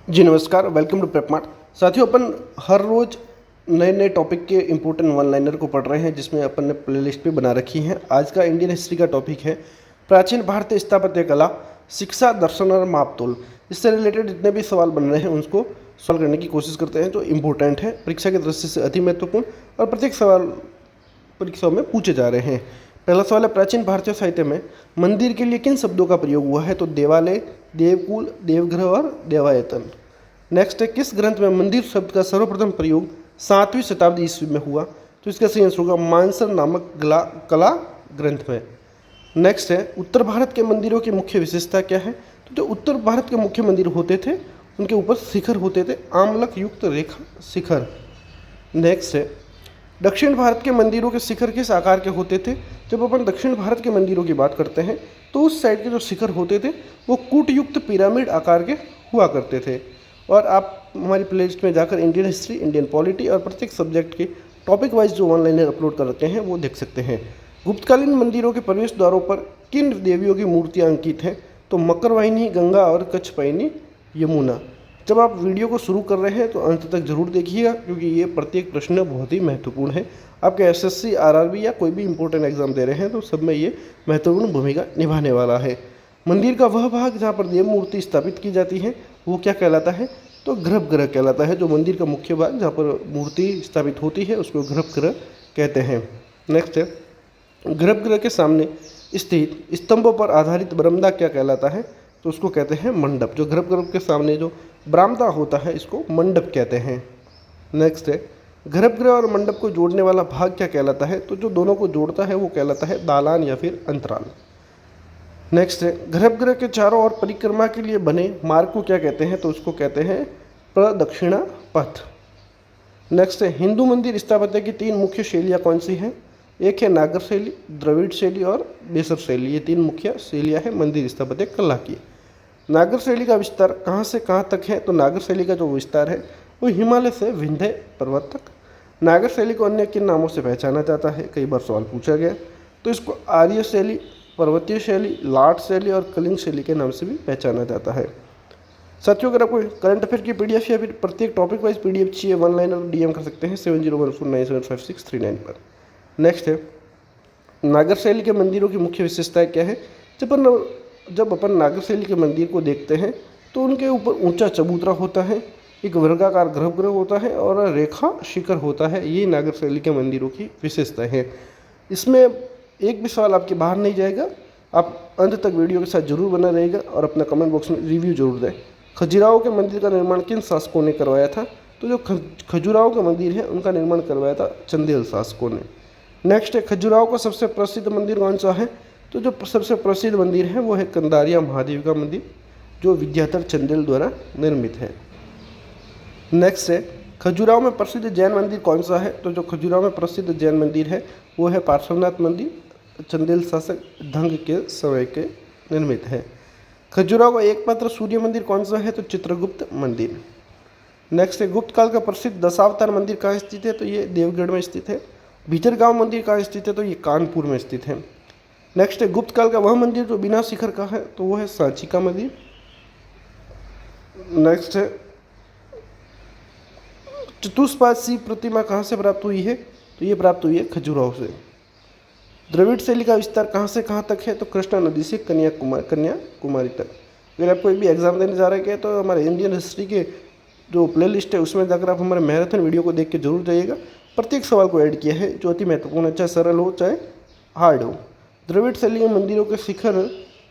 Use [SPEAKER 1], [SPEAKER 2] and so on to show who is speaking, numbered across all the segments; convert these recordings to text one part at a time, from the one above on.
[SPEAKER 1] जी नमस्कार, welcome to प्रेपमार्ट। साथियों, अपन हर रोज़ नए नए टॉपिक के इम्पोर्टेंट वन लाइनर को पढ़ रहे हैं, जिसमें अपन ने प्लेलिस्ट भी बना रखी है। आज का इंडियन हिस्ट्री का टॉपिक है प्राचीन भारतीय स्थापत्य कला, शिक्षा, दर्शन और मापतोल। इससे रिलेटेड जितने भी सवाल बन रहे हैं उनको सॉल्व करने की कोशिश करते हैं, जो इम्पोर्टेंट है, परीक्षा की दृष्टि से अति महत्वपूर्ण और प्रत्येक सवाल परीक्षाओं में पूछे जा रहे हैं। पहला सवाल है, प्राचीन भारतीय साहित्य में मंदिर के लिए किन शब्दों का प्रयोग हुआ है? तो देवालय, देवकुल, देवगृह और देवायतन। नेक्स्ट है, किस ग्रंथ में मंदिर शब्द का सर्वप्रथम प्रयोग 7वीं शताब्दी ईस्वी में हुआ? तो इसका सही आंसर होगा मानसर नामक कला ग्रंथ में। नेक्स्ट है, उत्तर भारत के मंदिरों की मुख्य विशेषता क्या है? तो जो उत्तर भारत के मुख्य मंदिर होते थे उनके ऊपर शिखर होते थे, आमलक युक्त रेखा शिखर। नेक्स्ट है, दक्षिण भारत के मंदिरों के शिखर किस आकार के होते थे? जब अपन दक्षिण भारत के मंदिरों की बात करते हैं तो उस साइड के जो शिखर होते थे वो कूटयुक्त पिरामिड आकार के हुआ करते थे। और आप हमारी प्लेलिस्ट में जाकर इंडियन हिस्ट्री, इंडियन पॉलिटी और प्रत्येक सब्जेक्ट के टॉपिक वाइज जो ऑनलाइन अपलोड कर रखे हैं वो देख सकते हैं। गुप्तकालीन मंदिरों के प्रवेश द्वारों पर किन देवियों की मूर्तियाँ अंकित हैं? तो मकरवाहिनी, गंगा और कच्छपायनी, यमुना। जब आप वीडियो को शुरू कर रहे हैं तो अंत तक जरूर देखिएगा, क्योंकि ये प्रत्येक प्रश्न बहुत ही महत्वपूर्ण है। आपके एसएससी, आरआरबी या कोई भी इंपॉर्टेंट एग्जाम दे रहे हैं तो सब में ये महत्वपूर्ण भूमिका निभाने वाला है। मंदिर का वह भाग जहाँ पर देव मूर्ति स्थापित की जाती है वो क्या कहलाता है? तो गर्भगृह कहलाता है। जो मंदिर का मुख्य भाग जहाँ पर मूर्ति स्थापित होती है उसको गर्भगृह कहते हैं। नेक्स्ट है, गर्भगृह के सामने स्थित स्तंभों पर आधारित बरामदा क्या कहलाता है? तो उसको कहते हैं मंडप। जो गर्भगृह के सामने जो बरामदा होता है इसको मंडप कहते हैं। नेक्स्ट है, गर्भगृह और मंडप को जोड़ने वाला भाग क्या कहलाता है? तो जो दोनों को जोड़ता है वो कहलाता है दालान या फिर अंतराल। नेक्स्ट है, गर्भगृह के चारों ओर परिक्रमा के लिए बने मार्ग को क्या कहते हैं? तो उसको कहते हैं प्रदक्षिणा पथ। नेक्स्ट है, हिंदू मंदिर स्थापत्य की 3 मुख्य शैलियाँ कौन सी हैं? एक है नागर शैली, द्रविड़ शैली और बेसर शैली। ये 3 मुख्य शैलियाँ हैं मंदिर स्थापत्य कला की। नागर शैली का विस्तार कहाँ से कहाँ तक है? तो नागर शैली का जो विस्तार है वो हिमालय से विंध्य पर्वत तक। नागर शैली को अन्य किन नामों से पहचाना जाता है? कई बार सवाल पूछा गया। तो इसको आर्य शैली, पर्वतीय शैली, लाट शैली और कलिंग शैली के नाम से भी पहचाना जाता है। साथियों, अगर आपको करंट अफेयर की पीडीएफ या फिर प्रत्येक टॉपिक वाइज पीडीएफ चाहिए, वन लाइनर डीएम कर सकते हैं 7014975639 पर। नेक्स्ट है, नागर शैली के मंदिरों की मुख्य विशेषताएं क्या है? जब अपन नागर शैली के मंदिर को देखते हैं तो उनके ऊपर ऊंचा चबूतरा होता है, एक वर्गाकार गर्भगृह होता है और रेखा शिखर होता है। ये नागर शैली के मंदिरों की विशेषता है। इसमें एक भी सवाल आपके बाहर नहीं जाएगा। आप अंत तक वीडियो के साथ जरूर बना रहेगा और अपना कमेंट बॉक्स में रिव्यू जरूर दें। खजुराहो के मंदिर का निर्माण किन शासकों ने करवाया था? तो जो खजुराहो का मंदिर है उनका निर्माण करवाया था चंदेल शासकों ने। नेक्स्ट है, खजुराहो का सबसे प्रसिद्ध मंदिर कौन सा है? तो जो सबसे प्रसिद्ध मंदिर है वो है कंदारिया महादेव का मंदिर, जो विद्याधर चंदेल द्वारा निर्मित है। नेक्स्ट है, खजुराहो में प्रसिद्ध जैन मंदिर कौन सा है? तो जो खजुराहो में प्रसिद्ध जैन मंदिर है वो है पार्श्वनाथ मंदिर, चंदेल शासक धंग के समय के निर्मित है। खजुराहो का एकमात्र सूर्य मंदिर कौन सा है? तो चित्रगुप्त मंदिर। नेक्स्ट है, गुप्त काल का प्रसिद्ध दशावतार मंदिर कहाँ स्थित है? तो ये देवगढ़ में स्थित है। भीतरगांव मंदिर कहाँ स्थित है? तो ये कानपुर में स्थित है। नेक्स्ट है, गुप्त काल का वह मंदिर जो बिना शिखर का है? तो वो है सांची का मंदिर। नेक्स्ट है, चतुष्पाद शिव प्रतिमा कहाँ से प्राप्त हुई है? तो ये प्राप्त हुई है खजुराहो से। द्रविड़ शैली का विस्तार कहाँ से कहाँ तक है? तो कृष्णा नदी से कन्याकुमारी तक। अगर आप कोई भी एग्जाम देने जा रहे हैं तो हमारे इंडियन हिस्ट्री के जो प्लेलिस्ट है उसमें जाकर आप हमारे मैराथन वीडियो को देख के जरूर जाइएगा। प्रत्येक सवाल को ऐड किया है जो अति महत्वपूर्ण है, चाहे सरल हो चाहे हार्ड हो। द्रविड़ शैली के मंदिरों के शिखर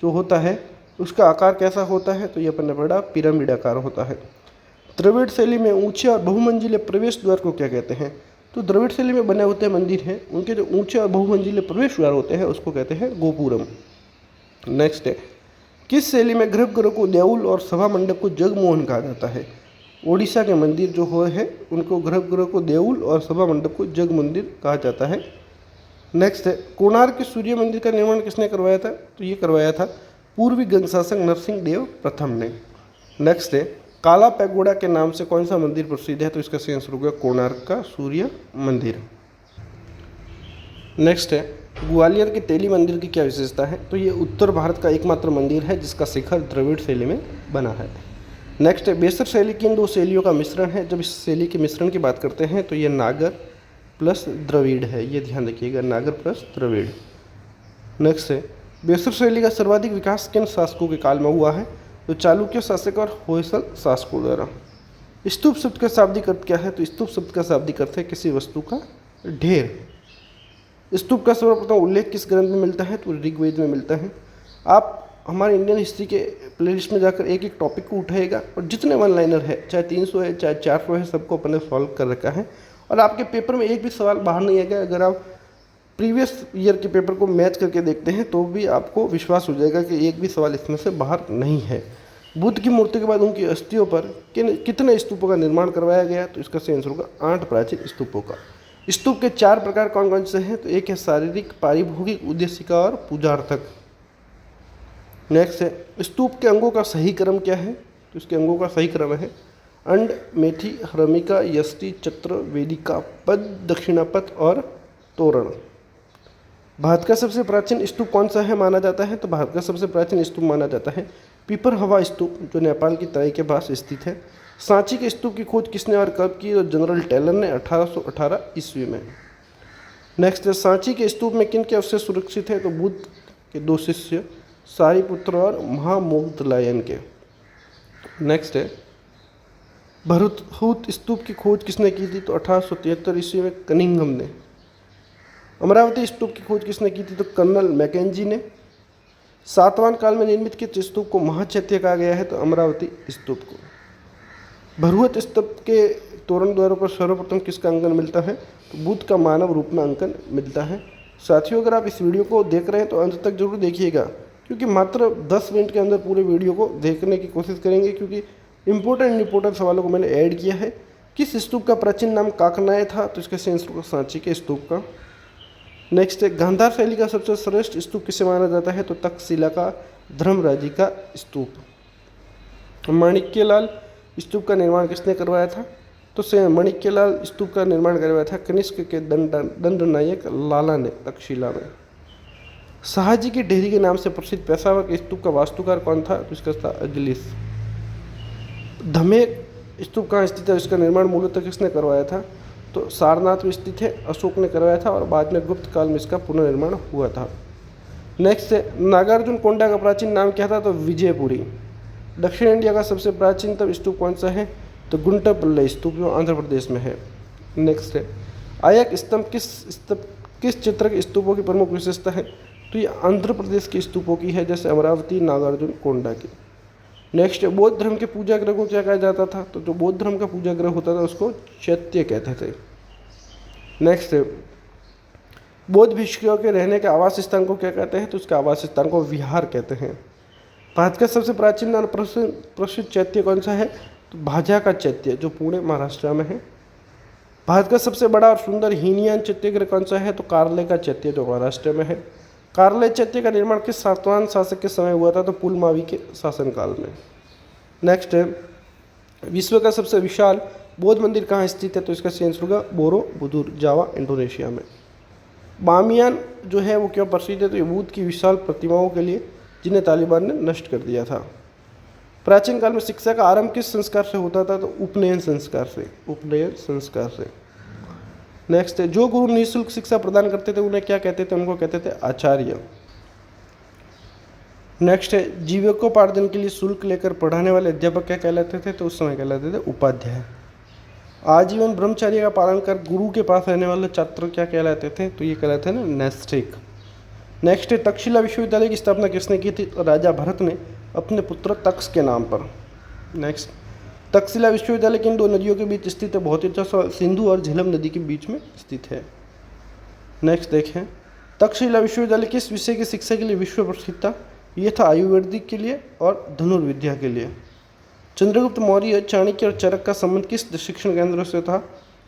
[SPEAKER 1] जो होता है उसका आकार कैसा होता है? तो ये अपन ने पढ़ा, पिरामिड आकार होता है। द्रविड़ शैली में ऊंचे और बहुमंजिले प्रवेश द्वार को क्या कहते हैं? तो द्रविड़ शैली में बने होते मंदिर हैं उनके जो ऊंचे और बहुमंजिले प्रवेश द्वार होते हैं उसको कहते हैं गोपुरम। नेक्स्ट है, किस शैली में गर्भगृह को देउल और सभा मंडप को जगमोहन कहा जाता है? ओडिशा के मंदिर जो हो है उनको गर्भगृह को देउल और सभा मंडप को जग मंदिर कहा जाता है। नेक्स्ट है, कोणार्क के सूर्य मंदिर का निर्माण किसने करवाया था? तो ये करवाया था पूर्वी गंग शासक नरसिंह देव प्रथम ने। नेक्स्ट है, काला पैगोडा के नाम से कौन सा मंदिर प्रसिद्ध है? तो इसका सही आंसर होगा कोणार्क का सूर्य मंदिर। नेक्स्ट है, ग्वालियर के तेली मंदिर की क्या विशेषता है? तो ये उत्तर भारत का एकमात्र मंदिर है जिसका शिखर द्रविड़ शैली में बना है। नेक्स्ट है बेसर शैली की इन दो शैलियों का मिश्रण है। जब इस शैली के मिश्रण की बात करते हैं तो ये नागर प्लस द्रविड़ है, ये ध्यान रखिएगा, नागर प्लस द्रविड़। नेक्स्ट है बेसर शैली का सर्वाधिक विकास किन शासकों के काल में हुआ है? तो चालुक्य शासक और होयसल शासकों द्वारा। स्तूप शब्द का शाब्दिक अर्थ क्या है? तो स्तूप शब्द का शाब्दिक अर्थ है किसी वस्तु का ढेर। स्तूप का सर्वप्रथम उल्लेख किस ग्रंथ में मिलता है? तो ऋग्वेद में मिलता है। आप हमारे इंडियन हिस्ट्री के प्लेलिस्ट में जाकर एक एक टॉपिक को उठाएगा और जितने वन लाइनर है, चाहे 300 है चाहे 400 है, सबको अपने सॉल्व कर रखा है और आपके पेपर में एक भी सवाल बाहर नहीं आएगा। अगर आप प्रीवियस ईयर के पेपर को मैच करके देखते हैं तो भी आपको विश्वास हो जाएगा कि एक भी सवाल इसमें से बाहर नहीं है। बुद्ध की मूर्ति के बाद उनकी अस्थियों पर कितने स्तूपों का निर्माण करवाया गया? तो इसका सही आंसर होगा 8 प्राचीन स्तूपों का। स्तूप के 4 प्रकार कौन कौन से हैं? तो एक है शारीरिक, पारिभोगिक, उद्देशिका और पूजार्थक। नेक्स्ट है स्तूप के अंगों का सही क्रम क्या है? तो इसके अंगों का सही क्रम है अंड, मेथी, हरमिका, यष्टि, चत्र, वेदिका, पद, दक्षिणापथ और तोरण। भारत का सबसे प्राचीन स्तूप कौन सा है माना जाता है? तो भारत का सबसे प्राचीन स्तूप माना जाता है पिपरहवा स्तूप, जो नेपाल की तराई के पास स्थित है। सांची के स्तूप की खोज किसने और कब की? तो जनरल टेलर ने 1818 ईस्वी में। नेक्स्ट है सांची के स्तूप में किन के अवशेष सुरक्षित है? तो बुद्ध के 2 शिष्य सारिपुत्र और महामोगदलायन के। नेक्स्ट है भरतहूत स्तूप की खोज किसने की थी? तो 1873 ईस्वी में कनिंघम ने। अमरावती स्तूप की खोज किसने की थी? तो कर्नल मैकेंजी ने। सातवाहन काल में निर्मित किस स्तूप को महाचैत्य कहा गया है? तो अमरावती स्तूप को। भरहुत स्तूप के तोरण द्वारों पर सर्वप्रथम किसका अंकन मिलता है? तो बुद्ध का मानव रूप में अंकन मिलता है। साथियों, अगर आप इस वीडियो को देख रहे हैं तो अंत तक जरूर देखिएगा, क्योंकि मात्र 10 मिनट के अंदर पूरे वीडियो को देखने की कोशिश करेंगे, क्योंकि इंपॉर्टेंट सवालों को मैंने ऐड किया है। किस स्तूप का प्राचीन नाम काकनाय था? तो इसका सही आंसर होगा सांची के स्तूप का। नेक्स्ट है गांधार शैली का सबसे श्रेष्ठ स्तूप किसे माना जाता है? तो तक्षशिला का धर्मराजी का स्तूप। माणिक्यलाल स्तूप का निर्माण किसने करवाया था? तो माणिक्यलाल स्तूप का निर्माण करवाया था कनिष्क के दंडनायक लाला ने तक्षशिला में। शाहजी की डेहरी के नाम से प्रसिद्ध पेशावर के स्तूप का वास्तुकार कौन था? तो इसका था अजलिस। धमेक स्तूप कहाँ स्थित है? इसका निर्माण मूलतः किसने करवाया था? तो सारनाथ में स्थित है, अशोक ने करवाया था और बाद में गुप्त काल में इसका पुनर्निर्माण हुआ था। नेक्स्ट है नागार्जुन कोंडा का प्राचीन नाम क्या था? तो विजयपुरी। दक्षिण इंडिया का सबसे प्राचीनतम स्तूप कौन सा है? तो गुंटापल्ली स्तूप, जो आंध्र प्रदेश में है। नेक्स्ट है आयक स्तंभ किस चित्र के स्तूपों की प्रमुख विशेषता है? तो ये आंध्र प्रदेश के स्तूपों की है, जैसे अमरावती, नागार्जुन कोंडा की। नेक्स्ट बौद्ध धर्म के पूजा गृह को क्या कहा जाता था? तो जो बौद्ध धर्म का पूजा गृह होता था उसको चैत्य कहते थे। नेक्स्ट बौद्ध भिक्षुओं के रहने के आवास स्थान को क्या कहते हैं? तो उसके आवास स्थान को विहार कहते हैं। भारत का सबसे प्राचीन और प्रसिद्ध चैत्य कौन सा है? तो भाजा का चैत्य, जो पुणे महाराष्ट्र में है। भारत का सबसे बड़ा और सुंदर हीनयान चैत्यगृह कौन सा है? तो कार्ले का चैत्य, जो महाराष्ट्र में है। कार्ले चैत्य का निर्माण किस सातवाहन शासक के समय हुआ था? तो पुलमावी के शासनकाल में। नेक्स्ट है विश्व का सबसे विशाल बौद्ध मंदिर कहाँ स्थित है? तो इसका सही आंसर होगा बोरोबुदुर, जावा, इंडोनेशिया में। बामियान जो है वो क्यों प्रसिद्ध है? तो ये बुद्ध की विशाल प्रतिमाओं के लिए, जिन्हें तालिबान ने नष्ट कर दिया था। प्राचीन काल में शिक्षा का आरंभ किस संस्कार से होता था? तो उपनयन संस्कार से। नेक्स्ट है जो गुरु निःशुल्क शिक्षा प्रदान करते थे उन्हें क्या कहते थे? उनको कहते थे आचार्य। नेक्स्ट है जीविकोपार्जन के लिए शुल्क लेकर पढ़ाने वाले अध्यापक क्या कहलाते थे? तो उस समय कहलाते थे उपाध्याय। आजीवन ब्रह्मचर्य का पालन कर गुरु के पास रहने वाले छात्र क्या कहलाते थे? तो ये कहलाते थे ना नैष्ठिक। नेक्स्ट है तक्षशिला विश्वविद्यालय की स्थापना किसने की थी? तो राजा भरत ने अपने पुत्र तक्ष के नाम पर। नेक्स्ट तक्षशिला विश्वविद्यालय किन 2 नदियों के बीच स्थित है? बहुत ही अच्छा सवाल, सिंधु और झेलम नदी के बीच में स्थित है। नेक्स्ट देखें तक्षशिला विश्वविद्यालय किस विषय की शिक्षा के लिए विश्व प्रसिद्ध था? ये था आयुर्वेदिक के लिए और धनुर्विद्या के लिए। चंद्रगुप्त मौर्य, चाणक्य और चरक का संबंध किस शिक्षण केंद्र से था?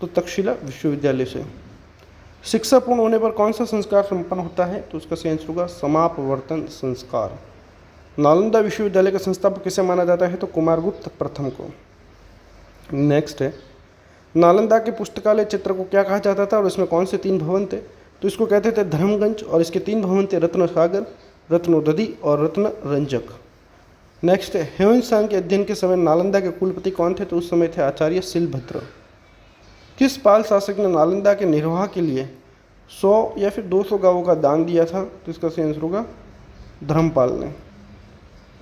[SPEAKER 1] तो तक्षशिला विश्वविद्यालय से। शिक्षा पूर्ण होने पर कौन सा संस्कार संपन्न होता है? तो उसका सही आंसर होगा समापवर्तन संस्कार। नालंदा विश्वविद्यालय का संस्थापक किसे माना जाता है? तो कुमारगुप्त प्रथम को। नेक्स्ट है नालंदा के पुस्तकालय क्षेत्र को क्या कहा जाता था और इसमें कौन से 3 भवन थे? तो इसको कहते थे धर्मगंज और इसके 3 भवन थे रत्न सागर, रत्नोदधि और रत्न रंजक। नेक्स्ट है, ह्वेनसांग के अध्ययन के समय नालंदा के कुलपति कौन थे? तो उस समय थे आचार्य शिलभद्र। किस पाल शासक ने नालंदा के निर्वाह के लिए 100 या फिर 200 गांवों का दान दिया था? तो इसका सही आंसर होगा धर्मपाल ने।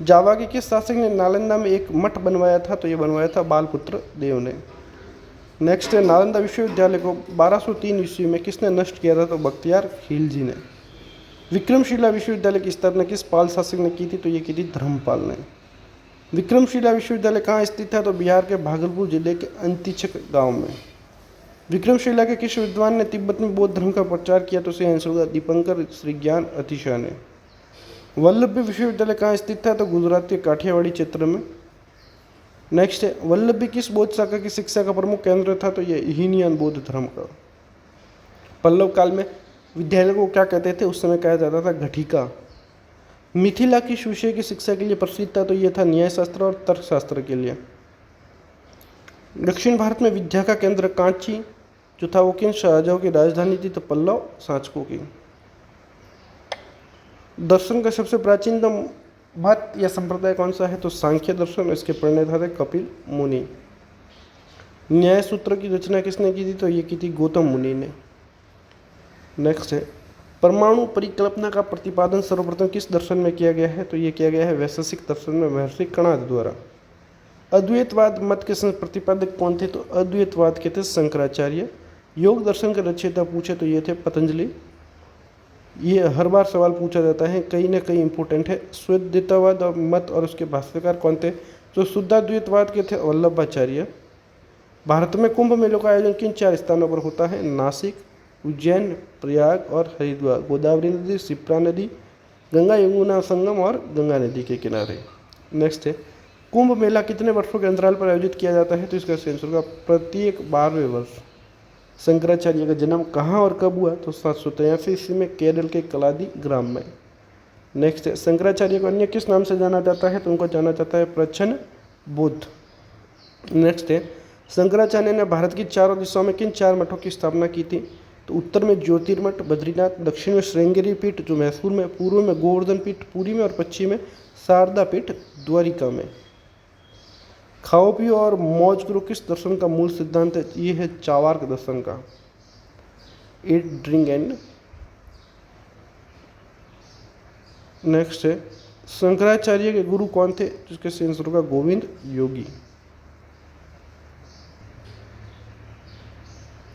[SPEAKER 1] जावा के किस शासक ने नालंदा में एक मठ बनवाया था? तो ये बनवाया था बालपुत्र देव ने। नेक्स्ट है, नालंदा विश्वविद्यालय को 1203 ईस्वी में किसने नष्ट किया था? तो बख्तियार खिलजी ने। विक्रमशिला विश्वविद्यालय की स्थापना किस पाल शासक ने की थी? तो ये की थी धर्मपाल ने। विक्रमशिला विश्वविद्यालय कहाँ स्थित है? तो बिहार के भागलपुर जिले के अंतिचक गांव में। विक्रमशिला के किस विद्वान ने तिब्बत में बौद्ध धर्म का प्रचार किया? तो सही आंसर होगा दीपंकर श्रीज्ञान अतिशा ने। वल्लभी विश्वविद्यालय कहाँ स्थित है? तो गुजरात के काठियावाड़ी क्षेत्र में। नेक्स्ट है, वल्लभी किस बौद्ध शाखा की शिक्षा का प्रमुख केंद्र था? तो ये हीनयान बौद्ध धर्म का। पल्लव काल में विद्यालय को क्या कहते थे? उस समय कहा जाता था घटिका। मिथिला किस विषय की शिक्षा के लिए प्रसिद्ध था? तो यह था न्यायशास्त्र और तर्कशास्त्र के लिए। दक्षिण भारत में विद्या का केंद्र कांची जो था वो किन शाहजहां की राजधानी थी? तो पल्लव शासकों की। दर्शन का सबसे प्राचीनतम मत या संप्रदाय कौन सा है? तो सांख्य दर्शन। इसके प्रणेता थे कपिल मुनि। न्याय सूत्र की रचना किसने की थी? तो ये की थी गौतम मुनि ने। नेक्स्ट है, परमाणु परिकल्पना का प्रतिपादन सर्वप्रथम किस दर्शन में किया गया है? तो ये किया गया है वैशेषिक दर्शन में महर्षि कणाद द्वारा। अद्वैतवाद मत के प्रतिपादक कौन थे? तो अद्वैतवाद के थे शंकराचार्य। योग दर्शन के रचयिता पूछे तो ये थे पतंजलि। ये हर बार सवाल पूछा जाता है, कहीं ना कहीं इंपॉर्टेंट है। शुद्धाद्वैतवाद और मत और उसके भाष्यकार कौन थे? तो शुद्धाद्वैतवाद के थे वल्लभाचार्य। भारत में कुंभ मेलों का आयोजन किन 4 स्थानों पर होता है? नासिक, उज्जैन, प्रयाग और हरिद्वार। गोदावरी नदी, शिप्रा नदी, गंगा यमुना संगम और गंगा नदी के किनारे। नेक्स्ट है, कुंभ मेला कितने वर्षों के अंतराल पर आयोजित किया जाता है? तो इसका आंसर होगा प्रत्येक 12वें वर्ष। शंकराचार्य का जन्म कहाँ और कब हुआ? तो 783 ईस्वी में केरल के कलादी ग्राम में। नेक्स्ट है, शंकराचार्य को अन्य किस नाम से जाना जाता है? तो उनको जाना जाता है प्रच्छन्न बुद्ध। नेक्स्ट है, शंकराचार्य ने भारत की चारों दिशाओं में किन 4 मठों की स्थापना की थी? तो उत्तर में ज्योतिर्मठ बद्रीनाथ, दक्षिण में श्रृंगेरी पीठ जो मैसूर में, पूर्व में गोवर्धन पीठ पुरी में और पश्चिम में शारदा पीठ द्वारिका में। खाओ पियो और मौज करो किस दर्शन का मूल सिद्धांत है? ये है चार्वाक दर्शन का। Eat drink and. नेक्स्ट है, शंकराचार्य के गुरु कौन थे? जिसके आंसर होगा गोविंद योगी।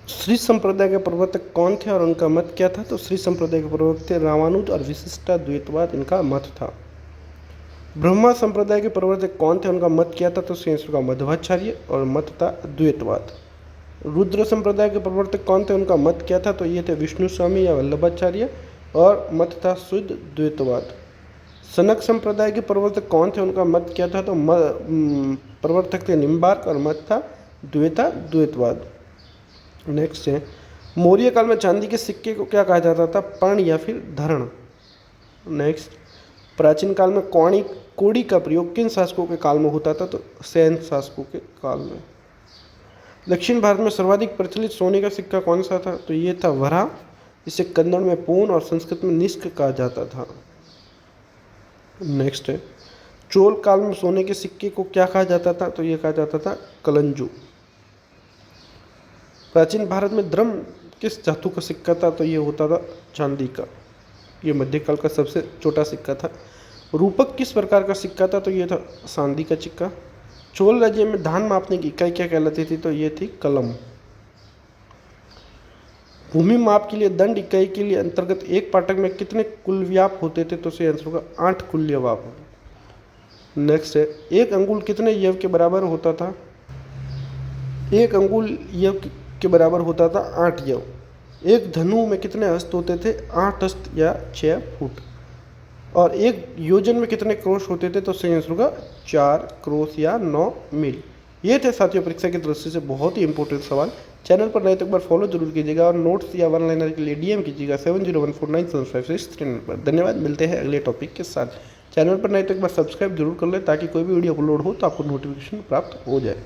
[SPEAKER 1] श्री संप्रदाय के प्रवर्तक कौन थे और उनका मत क्या था? तो श्री संप्रदाय के प्रवर्तक थे रामानुज और विशिष्टाद्वैतवाद इनका मत था। ब्रह्मा संप्रदाय के प्रवर्तक कौन थे? उनका मत क्या था? तो शेष का मध्वाचार्य और मत था अद्वैतवाद। रुद्र संप्रदाय के प्रवर्तक कौन थे? उनका मत क्या था? तो ये थे विष्णु स्वामी या वल्लभाचार्य और मत था शुद्ध द्वैतवाद। सनक संप्रदाय के प्रवर्तक कौन थे? उनका मत क्या था? तो प्रवर्तक थे निम्बार्क और मत था द्वैतवाद। नेक्स्ट है, मौर्य काल में चांदी के सिक्के को क्या कहा जाता था? पर्ण या फिर धरण। नेक्स्ट, प्राचीन काल में कौड़ी का प्रयोग किन शासकों के काल में होता था? तो सैन शासकों के काल में। दक्षिण भारत में सर्वाधिक प्रचलित सोने का सिक्का कौन सा था? तो ये था वरा। इसे कन्नड़ में पून और संस्कृत में निष्क कहा जाता था। नेक्स्ट है, चोल काल में सोने के सिक्के को क्या कहा जाता था? तो ये कहा जाता था कलंजू। प्राचीन भारत में द्रम किस धातु का सिक्का था? तो ये होता था चांदी का। ये मध्यकाल का सबसे छोटा सिक्का था। रूपक किस प्रकार का सिक्का था? तो ये था चांदी का सिक्का। चोल राज्य में धान मापने की इकाई क्या कहलाती थी? तो ये थी कलम। भूमि माप के लिए दंड इकाई के लिए अंतर्गत एक पाटक में कितने कुल्व्याप होते थे? तो सही आंसर होगा 8 कुल्यवाप। नेक्स्ट है, एक अंगुल कितने यव के बराबर होता था? एक अंगुल यव के बराबर होता था 8 यव। एक धनु में कितने हस्त होते थे? 8 हस्त या 6 फुट। और एक योजन में कितने क्रोश होते थे? तो सही आंसर होगा 4 क्रोश या 9 मील। ये थे साथियों परीक्षा की दृष्टि से बहुत ही इंपॉर्टेंट सवाल। चैनल पर नए तो एक बार फॉलो जरूर कीजिएगा और नोट्स या वन लाइनर के लिए डीएम कीजिएगा 7014975639। धन्यवाद, मिलते हैं अगले टॉपिक के साथ। चैनल पर नए तो एक बार सब्सक्राइब जरूर कर लें ताकि कोई भी वीडियो अपलोड हो तो आपको नोटिफिकेशन प्राप्त हो जाए।